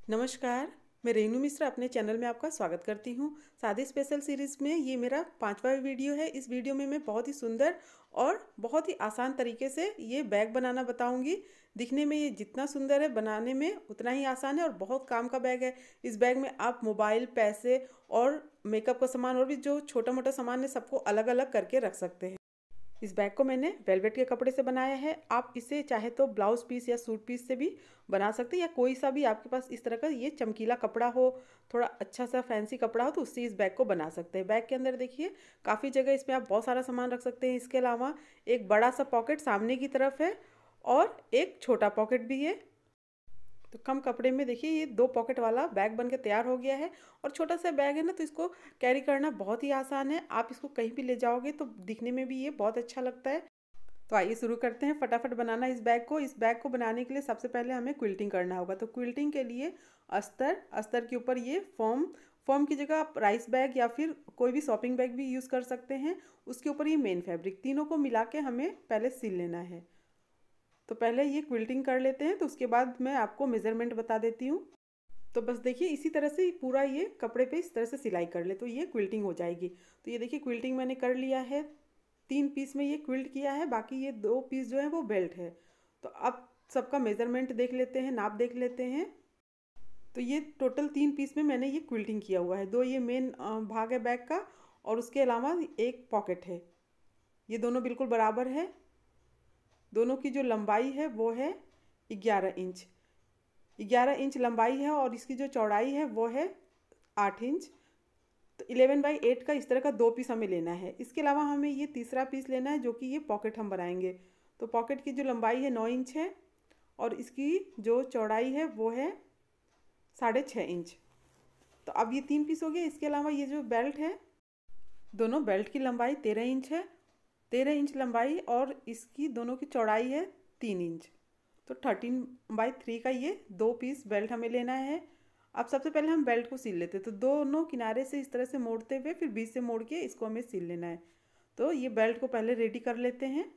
नमस्कार, मैं रेनू मिश्रा अपने चैनल में आपका स्वागत करती हूँ। शादी स्पेशल सीरीज़ में ये मेरा 5वां वीडियो है। इस वीडियो में मैं बहुत ही सुंदर और बहुत ही आसान तरीके से ये बैग बनाना बताऊँगी। दिखने में ये जितना सुंदर है, बनाने में उतना ही आसान है और बहुत काम का बैग है। इस बैग में आप मोबाइल, पैसे और मेकअप का सामान और भी जो छोटा-मोटा सामान है सबको अलग-अलग करके रख सकते हैं। इस बैग को मैंने वेलवेट के कपड़े से बनाया है। आप इसे चाहे तो ब्लाउज पीस या सूट पीस से भी बना सकते हैं, या कोई सा भी आपके पास इस तरह का ये चमकीला कपड़ा हो, थोड़ा अच्छा सा फैंसी कपड़ा हो तो उससे इस बैग को बना सकते हैं। बैग के अंदर देखिए काफ़ी जगह इसमें आप बहुत सारा सामान रख सकते हैं। इसके अलावा एक बड़ा सा पॉकेट सामने की तरफ है और एक छोटा पॉकेट भी है। तो कम कपड़े में देखिए ये 2 पॉकेट वाला बैग बन के तैयार हो गया है। और छोटा सा बैग है ना, तो इसको कैरी करना बहुत ही आसान है। आप इसको कहीं भी ले जाओगे तो दिखने में भी ये बहुत अच्छा लगता है। तो आइए शुरू करते हैं फटाफट बनाना इस बैग को। इस बैग को बनाने के लिए सबसे पहले हमें क्विल्टिंग करना होगा। तो क्विल्टिंग के लिए अस्तर के ऊपर ये फॉर्म की जगह आप राइस बैग या फिर कोई भी शॉपिंग बैग भी यूज़ कर सकते हैं। उसके ऊपर ये मेन फैब्रिक, तीनों को मिला के हमें पहले सिल लेना है। तो पहले ये क्विल्टिंग कर लेते हैं, तो उसके बाद मैं आपको मेज़रमेंट बता देती हूँ। तो बस देखिए इसी तरह से पूरा ये कपड़े पे इस तरह से सिलाई कर ले तो ये क्विल्टिंग हो जाएगी। तो ये देखिए क्विल्टिंग मैंने कर लिया है। 3 पीस में ये क्विल्ट किया है, बाकी ये 2 पीस जो है वो बेल्ट है। तो अब सबका मेज़रमेंट देख लेते हैं, नाप देख लेते हैं। तो ये टोटल 3 पीस में मैंने ये क्विल्टिंग किया हुआ है। 2 ये मेन भाग है बैग का और उसके अलावा एक पॉकेट है। ये दोनों बिल्कुल बराबर है। दोनों की जो लंबाई है वो है 11 इंच। 11 इंच लंबाई है और इसकी जो चौड़ाई है वो है 8 इंच। तो 11/8 का इस तरह का 2 पीस हमें लेना है। इसके अलावा हमें ये तीसरा पीस लेना है जो कि ये पॉकेट हम बनाएंगे। तो पॉकेट की जो लंबाई है 9 इंच है और इसकी जो चौड़ाई है वो है 6.5 इंच। तो अब ये 3 पीस हो गए। इसके अलावा ये जो बेल्ट है, दोनों बेल्ट की लंबाई 13 इंच है। 13 इंच लंबाई और इसकी दोनों की चौड़ाई है 3 इंच। तो 13/3 का ये 2 पीस बेल्ट हमें लेना है। अब सबसे पहले हम बेल्ट को सिल लेते हैं। तो दोनों किनारे से इस तरह से मोड़ते हुए फिर बीच से मोड़ के इसको हमें सिल लेना है। तो ये बेल्ट को पहले रेडी कर लेते हैं।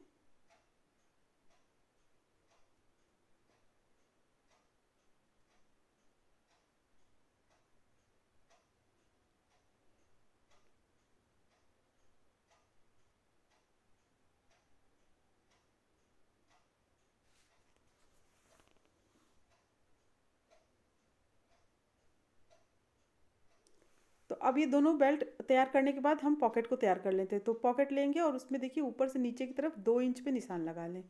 तो अब ये दोनों बेल्ट तैयार करने के बाद हम पॉकेट को तैयार कर लेते हैं। तो पॉकेट लेंगे और उसमें देखिए ऊपर से नीचे की तरफ 2 इंच पे निशान लगा लें।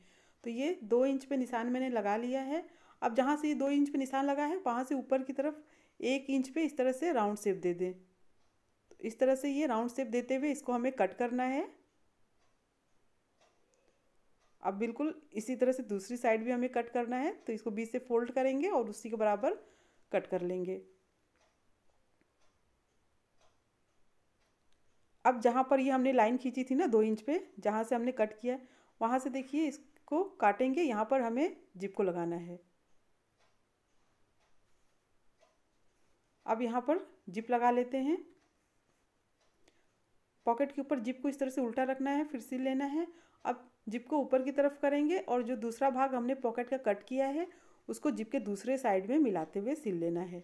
तो ये 2 इंच पे निशान मैंने लगा लिया है। अब जहाँ से ये 2 इंच पे निशान लगा है वहाँ से ऊपर की तरफ 1 इंच पे इस तरह से राउंड शेप दे दें। तो इस तरह से ये राउंड शेप देते हुए इसको हमें कट करना है। अब बिल्कुल इसी तरह से दूसरी साइड भी हमें कट करना है। तो इसको बीच से फोल्ड करेंगे और उसी के बराबर कट कर लेंगे। अब जहाँ पर ये हमने लाइन खींची थी ना 2 इंच पे, जहाँ से हमने कट किया, वहाँ से देखिए इसको काटेंगे। यहाँ पर हमें जिप को लगाना है। अब यहाँ पर जिप लगा लेते हैं। पॉकेट के ऊपर जिप को इस तरह से उल्टा रखना है, फिर सिल लेना है। अब जिप को ऊपर की तरफ करेंगे और जो दूसरा भाग हमने पॉकेट का कट किया है उसको जिप के दूसरे साइड में मिलाते हुए सिल लेना है।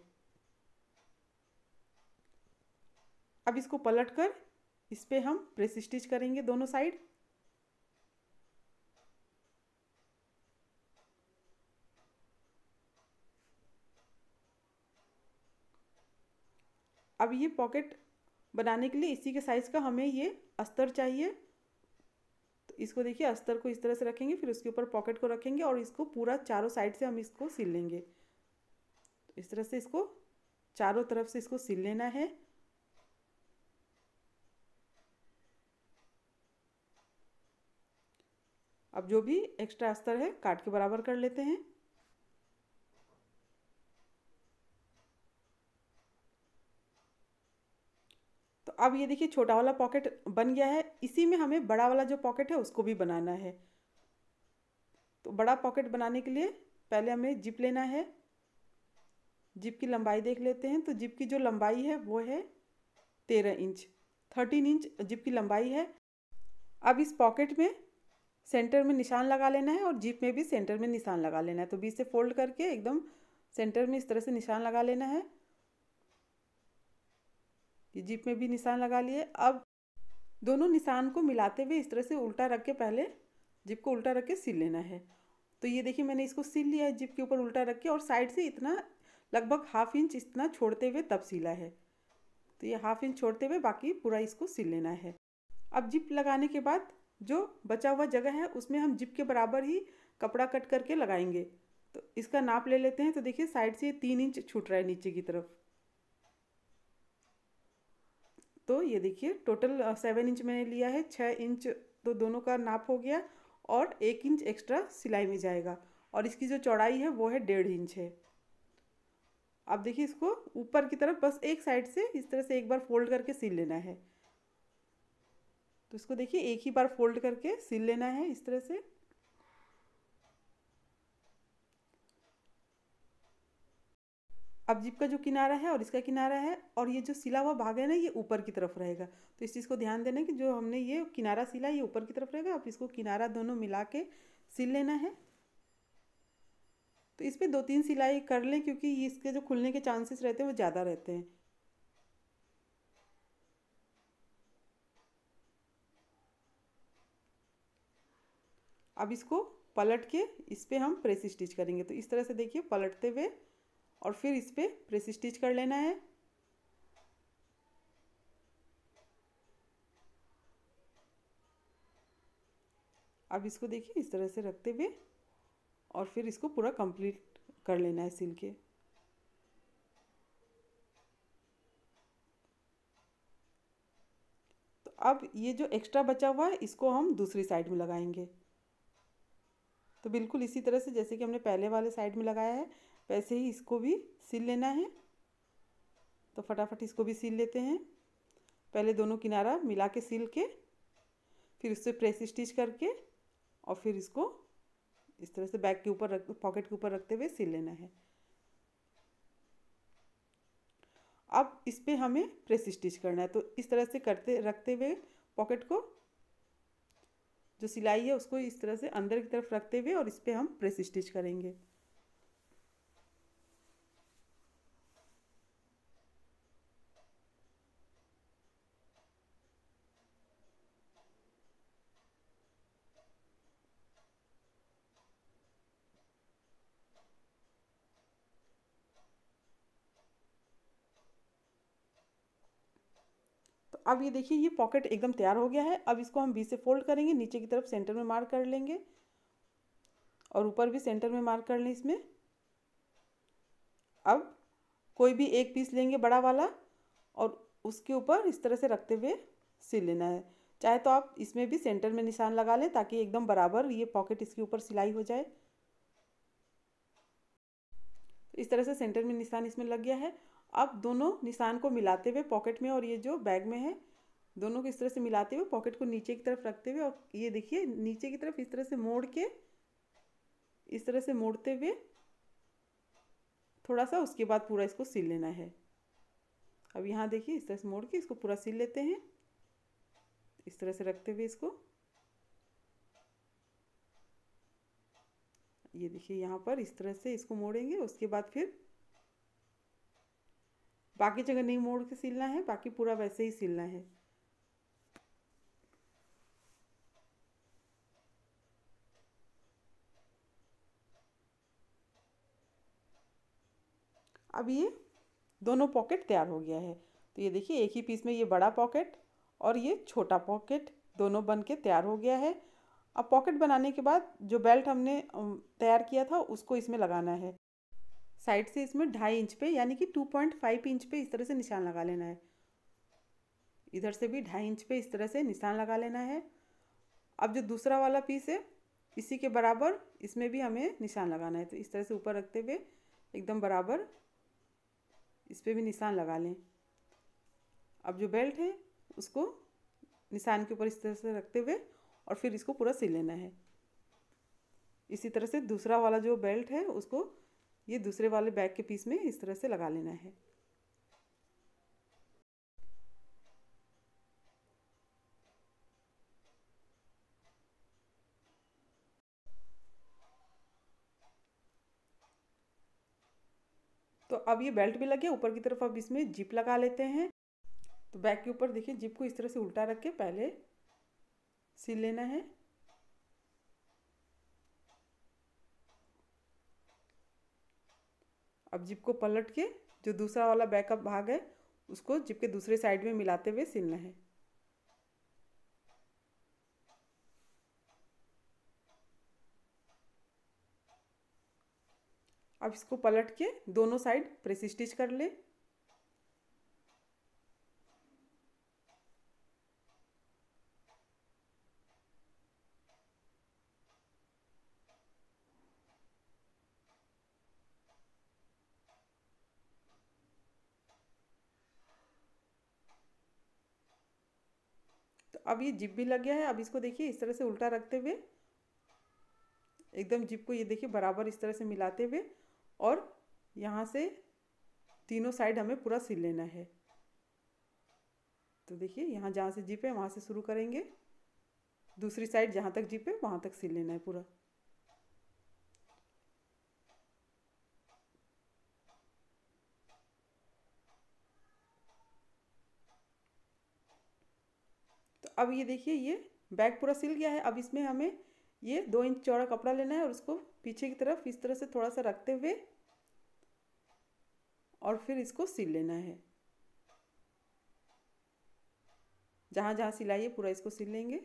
अब इसको पलट कर इस पर हम प्रेस स्टिच करेंगे दोनों साइड। अब ये पॉकेट बनाने के लिए इसी के साइज़ का हमें ये अस्तर चाहिए। तो इसको देखिए अस्तर को इस तरह से रखेंगे, फिर उसके ऊपर पॉकेट को रखेंगे और इसको पूरा चारों साइड से हम इसको सिल लेंगे। तो इस तरह से इसको चारों तरफ से इसको सिल लेना है। अब जो भी एक्स्ट्रा अस्तर है काट के बराबर कर लेते हैं। तो अब ये देखिए छोटा वाला पॉकेट बन गया है। इसी में हमें बड़ा वाला जो पॉकेट है उसको भी बनाना है। तो बड़ा पॉकेट बनाने के लिए पहले हमें जिप लेना है। जिप की लंबाई देख लेते हैं। तो जिप की जो लंबाई है वो है 13 इंच। 13 इंच जिप की लंबाई है। अब इस पॉकेट में सेंटर में निशान लगा लेना है और जिप में भी सेंटर में निशान लगा लेना है। तो बीच से फोल्ड करके एकदम सेंटर में इस तरह से निशान लगा लेना है। ये जिप में भी निशान लगा लिए। अब दोनों निशान को मिलाते हुए इस तरह से उल्टा रख के पहले जिप को उल्टा रख के सिल लेना है। तो ये देखिए मैंने इसको सिल लिया है जिप के ऊपर उल्टा रख के, और साइड से इतना लगभग ½ इंच इतना छोड़ते हुए तब सिला है। तो ये ½ इंच छोड़ते हुए बाकी पूरा इसको सिल लेना है। अब जिप लगाने के बाद जो बचा हुआ जगह है उसमें हम जिप के बराबर ही कपड़ा कट करके लगाएंगे। तो इसका नाप ले लेते हैं। तो देखिए साइड से 3 इंच छूट रहा है नीचे की तरफ। तो ये देखिए टोटल 7 इंच मैंने लिया है। 6 इंच तो दोनों का नाप हो गया, और 1 इंच एक्स्ट्रा सिलाई में जाएगा, और इसकी जो चौड़ाई है वो है 1.5 इंच है। अब देखिए इसको ऊपर की तरफ बस एक साइड से इस तरह से एक बार फोल्ड करके सिल लेना है। तो इसको देखिए एक ही बार फोल्ड करके सिल लेना है इस तरह से। अब जिप का जो किनारा है और इसका किनारा है, और ये जो सिला हुआ भाग है ना, ये ऊपर की तरफ रहेगा। तो इस चीज़ को ध्यान देना कि जो हमने ये किनारा सिला ये ऊपर की तरफ रहेगा। अब इसको किनारा दोनों मिला के सिल लेना है। तो इस पर 2-3 सिलाई कर लें, क्योंकि इसके जो खुलने के चांसेस रहते हैं वो ज़्यादा रहते हैं। अब इसको पलट के इस पर हम प्रेस स्टिच करेंगे। तो इस तरह से देखिए पलटते हुए और फिर इस पर प्रेस स्टिच कर लेना है। अब इसको देखिए इस तरह से रखते हुए और फिर इसको पूरा कंप्लीट कर लेना है सिल के। तो अब ये जो एक्स्ट्रा बचा हुआ है इसको हम दूसरी साइड में लगाएंगे। तो बिल्कुल इसी तरह से जैसे कि हमने पहले वाले साइड में लगाया है वैसे ही इसको भी सिल लेना है। तो फटाफट इसको भी सिल लेते हैं। पहले दोनों किनारा मिला के सिल के फिर उससे प्रेस स्टिच करके और फिर इसको इस तरह से बैक के ऊपर रख पॉकेट के ऊपर रखते हुए सिल लेना है। अब इस पर हमें प्रेस स्टिच करना है। तो इस तरह से करते रखते हुए पॉकेट को जो सिलाई है उसको इस तरह से अंदर की तरफ रखते हुए और इस पर हम प्रेस स्टिच करेंगे। तो अब ये देखिए ये पॉकेट एकदम तैयार हो गया है। अब इसको हम बीच से फोल्ड करेंगे, नीचे की तरफ सेंटर में मार्क कर लेंगे और ऊपर भी सेंटर में मार्क कर लें इसमें। अब कोई भी एक पीस लेंगे बड़ा वाला और उसके ऊपर इस तरह से रखते हुए सिल लेना है। चाहे तो आप इसमें भी सेंटर में निशान लगा लें ताकि एकदम बराबर ये पॉकेट इसके ऊपर सिलाई हो जाए। तो इस तरह से सेंटर में निशान इसमें लग गया है। अब दोनों निशान को मिलाते हुए पॉकेट में और ये जो बैग में है दोनों को इस तरह से मिलाते हुए पॉकेट को नीचे की तरफ रखते हुए और ये देखिए नीचे की तरफ इस तरह से मोड़ के इस तरह से मोड़ते हुए थोड़ा सा उसके बाद पूरा इसको सिल लेना है। अब यहाँ देखिए इस तरह से मोड़ के इसको पूरा सिल लेते हैं इस तरह से रखते हुए इसको। ये देखिए यहाँ पर इस तरह से इसको मोड़ेंगे, उसके बाद फिर बाकी जगह नहीं मोड़ के सिलना है, बाकी पूरा वैसे ही सिलना है। अब ये दोनों पॉकेट तैयार हो गया है। तो ये देखिए एक ही पीस में ये बड़ा पॉकेट और ये छोटा पॉकेट दोनों बन के तैयार हो गया है। अब पॉकेट बनाने के बाद जो बेल्ट हमने तैयार किया था उसको इसमें लगाना है। साइड से इसमें 2.5 इंच पे यानी कि 2.5 इंच पे इस तरह से निशान लगा लेना है। इधर से भी 2.5 इंच पे इस तरह से निशान लगा लेना है। अब जो दूसरा वाला पीस है इसी के बराबर इसमें भी हमें निशान लगाना है। तो इस तरह से ऊपर रखते हुए एकदम बराबर इस पर भी निशान लगा लें। अब जो बेल्ट है उसको निशान के ऊपर इस तरह से रखते हुए और फिर इसको पूरा सिल लेना है। इसी तरह से दूसरा वाला जो बेल्ट है उसको ये दूसरे वाले बैग के पीस में इस तरह से लगा लेना है। अब ये बेल्ट भी लग गया। ऊपर की तरफ अब इसमें जिप लगा लेते हैं। तो बैग के ऊपर देखिए जिप को इस तरह से उल्टा रख के पहले सिल लेना है। अब जिप को पलट के जो दूसरा वाला बैग का भाग है उसको जिप के दूसरे साइड में मिलाते हुए सिलना है। अब इसको पलट के दोनों साइड प्रेस स्टिच कर ले। तो अब ये जिप भी लग गया है। अब इसको देखिए इस तरह से उल्टा रखते हुए एकदम जिप को ये देखिए बराबर इस तरह से मिलाते हुए और यहाँ से तीनों साइड हमें पूरा सिल लेना है। तो देखिए यहाँ जहाँ से जिप है वहाँ से शुरू करेंगे, दूसरी साइड जहाँ तक जिप है वहाँ तक सिल लेना है पूरा। तो अब ये देखिए ये बैग पूरा सिल गया है। अब इसमें हमें ये 2 इंच चौड़ा कपड़ा लेना है और उसको पीछे की तरफ इस तरह से थोड़ा सा रखते हुए और फिर इसको सिल लेना है। जहाँ जहाँ सिलाई है पूरा इसको सिल लेंगे।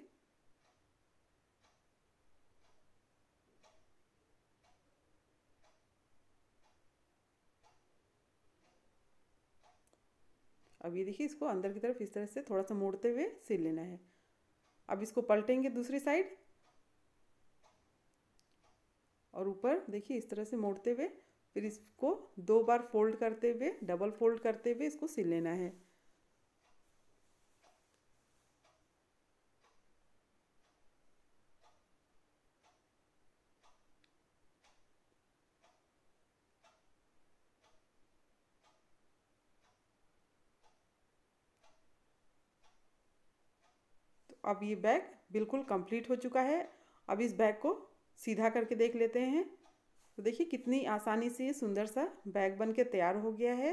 अब ये देखिए इसको अंदर की तरफ इस तरह से थोड़ा सा मोड़ते हुए सिल लेना है। अब इसको पलटेंगे दूसरी साइड और ऊपर देखिए इस तरह से मोड़ते हुए फिर इसको 2 बार फोल्ड करते हुए डबल फोल्ड करते हुए इसको सिल लेना है। तो अब ये बैग बिल्कुल कंप्लीट हो चुका है। अब इस बैग को सीधा करके देख लेते हैं। तो देखिए कितनी आसानी से ये सुंदर सा बैग बन के तैयार हो गया है।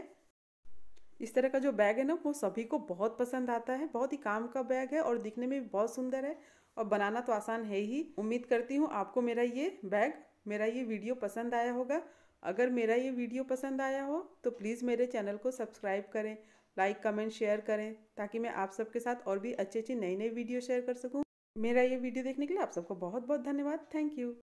इस तरह का जो बैग है ना वो सभी को बहुत पसंद आता है। बहुत ही काम का बैग है और दिखने में भी बहुत सुंदर है और बनाना तो आसान है ही। उम्मीद करती हूँ आपको मेरा ये बैग, मेरा ये वीडियो पसंद आया होगा। अगर मेरा ये वीडियो पसंद आया हो तो प्लीज़ मेरे चैनल को सब्सक्राइब करें, लाइक कमेंट शेयर करें ताकि मैं आप सबके साथ और भी अच्छी अच्छी नई नई वीडियो शेयर कर सकूँ। मेरा ये वीडियो देखने के लिए आप सबको बहुत बहुत धन्यवाद। Thank you.